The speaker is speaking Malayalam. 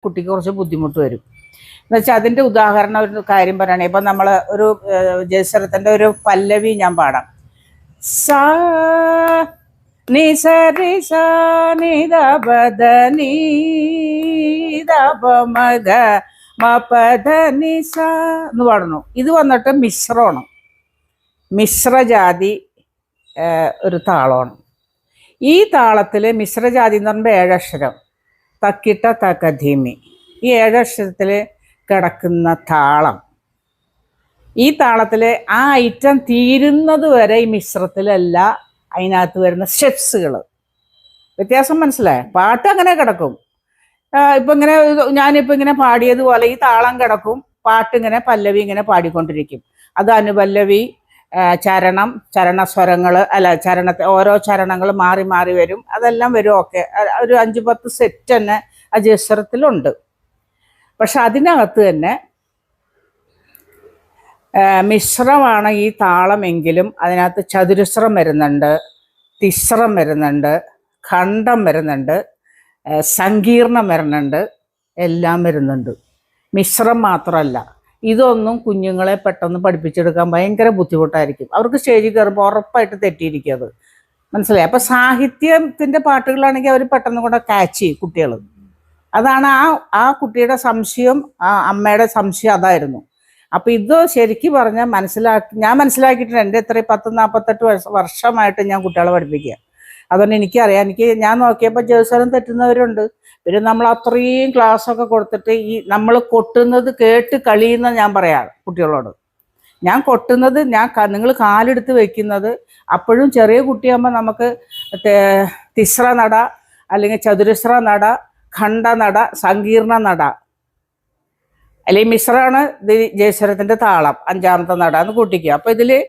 കുട്ടിക്ക് കുറച്ച് ബുദ്ധിമുട്ട് വരും. എന്നുവെച്ചാൽ അതിൻ്റെ ഉദാഹരണം ഒരു കാര്യം പറയുകയാണെങ്കിൽ ഇപ്പം നമ്മൾ ഒരു ജയസ്വരത്തിൻ്റെ ഒരു പല്ലവി ഞാൻ പാടാം. സാ നി സരി സാ നി ദ പദ നീ ദ പ മ ഗ മ പദ നി സാ എന്ന് പാടുന്നു. ഇത് വന്നിട്ട് മിശ്രമാണ്, മിശ്രജാതി ഒരു താളമാണ്. ഈ താളത്തിൽ മിശ്രജാതി എന്ന് പറയുമ്പോൾ 7 അക്ഷരം, തക്കിട്ട തക്കധീമി, ഈ 7 അക്ഷരത്തിൽ കിടക്കുന്ന താളം. ഈ താളത്തിൽ ആ ഐറ്റം തീരുന്നത് വരെ ഈ മിശ്രത്തിലല്ല അതിനകത്ത് വരുന്ന സ്റ്റെപ്സുകൾ. വ്യത്യാസം മനസ്സിലായ? പാട്ട് അങ്ങനെ കിടക്കും. ഇപ്പം ഇങ്ങനെ ഞാനിപ്പോൾ ഇങ്ങനെ പാടിയതുപോലെ ഈ താളം കിടക്കും, പാട്ടിങ്ങനെ പല്ലവി ഇങ്ങനെ പാടിക്കൊണ്ടിരിക്കും. അത് അനുപല്ലവി, ചരണം, ചരണസ്വരങ്ങൾ, അല്ല ചരണത്തെ ഓരോ ചരണങ്ങൾ മാറി മാറി വരും. അതെല്ലാം വരും. ഓക്കെ, ഒരു 5-10 സെറ്റ് തന്നെ ആ ജയസ്വരത്തിലുണ്ട്. പക്ഷെ അതിനകത്ത് തന്നെ മിശ്രമാണ് ഈ താളമെങ്കിലും അതിനകത്ത് ചതുരസ്രം വരുന്നുണ്ട്, തിസ്രം വരുന്നുണ്ട്, ഖണ്ഡം വരുന്നുണ്ട്, സങ്കീർണം വരുന്നുണ്ട്, എല്ലാം വരുന്നുണ്ട്. മിശ്രം മാത്രമല്ല. ഇതൊന്നും കുഞ്ഞുങ്ങളെ പെട്ടെന്ന് പഠിപ്പിച്ചെടുക്കാൻ ഭയങ്കര ബുദ്ധിമുട്ടായിരിക്കും. അവർക്ക് സ്റ്റേജിൽ കയറുമ്പോൾ ഉറപ്പായിട്ട് തെറ്റിയിരിക്കും. അത് മനസ്സിലായി? അപ്പം സാഹിത്യത്തിൻ്റെ പാട്ടുകളാണെങ്കിൽ അവർ പെട്ടെന്ന് കൂടെ ക്യാച്ച് ചെയ്യും കുട്ടികൾ. അതാണ് ആ കുട്ടിയുടെ സംശയം, ആ അമ്മയുടെ സംശയം അതായിരുന്നു. അപ്പം ഇത് ശരിക്കും പറഞ്ഞാൽ ഞാൻ മനസ്സിലാക്കിയിട്ടുണ്ട്. എൻ്റെ 10-48 വർഷമായിട്ട് ഞാൻ കുട്ടികളെ പഠിപ്പിക്കുക. അതുകൊണ്ട് എനിക്കറിയാം. ഞാൻ നോക്കിയപ്പോൾ ജയസ്വരം തെറ്റുന്നവരുണ്ട്. പിന്നെ നമ്മൾ അത്രയും ക്ലാസ്സൊക്കെ കൊടുത്തിട്ട് ഈ നമ്മൾ കൊട്ടുന്നത് കേട്ട് കളിയുന്ന ഞാൻ പറയാം കുട്ടികളോട്. ഞാൻ കൊട്ടുന്നത് നിങ്ങൾ കാലെടുത്ത് വെക്കുന്നത് അപ്പോഴും ചെറിയ കുട്ടിയാകുമ്പോൾ നമുക്ക് തിസ്ര നട, അല്ലെങ്കിൽ ചതുരസ്ര നട, ഖണ്ഡ നട, സങ്കീർണ നട, അല്ലെങ്കിൽ മിശ്രമാണ് ജയസ്വരത്തിൻ്റെ താളം, 5ാമത്തെ നട എന്ന് കൂട്ടിക്കുക. അപ്പോൾ ഇതിൽ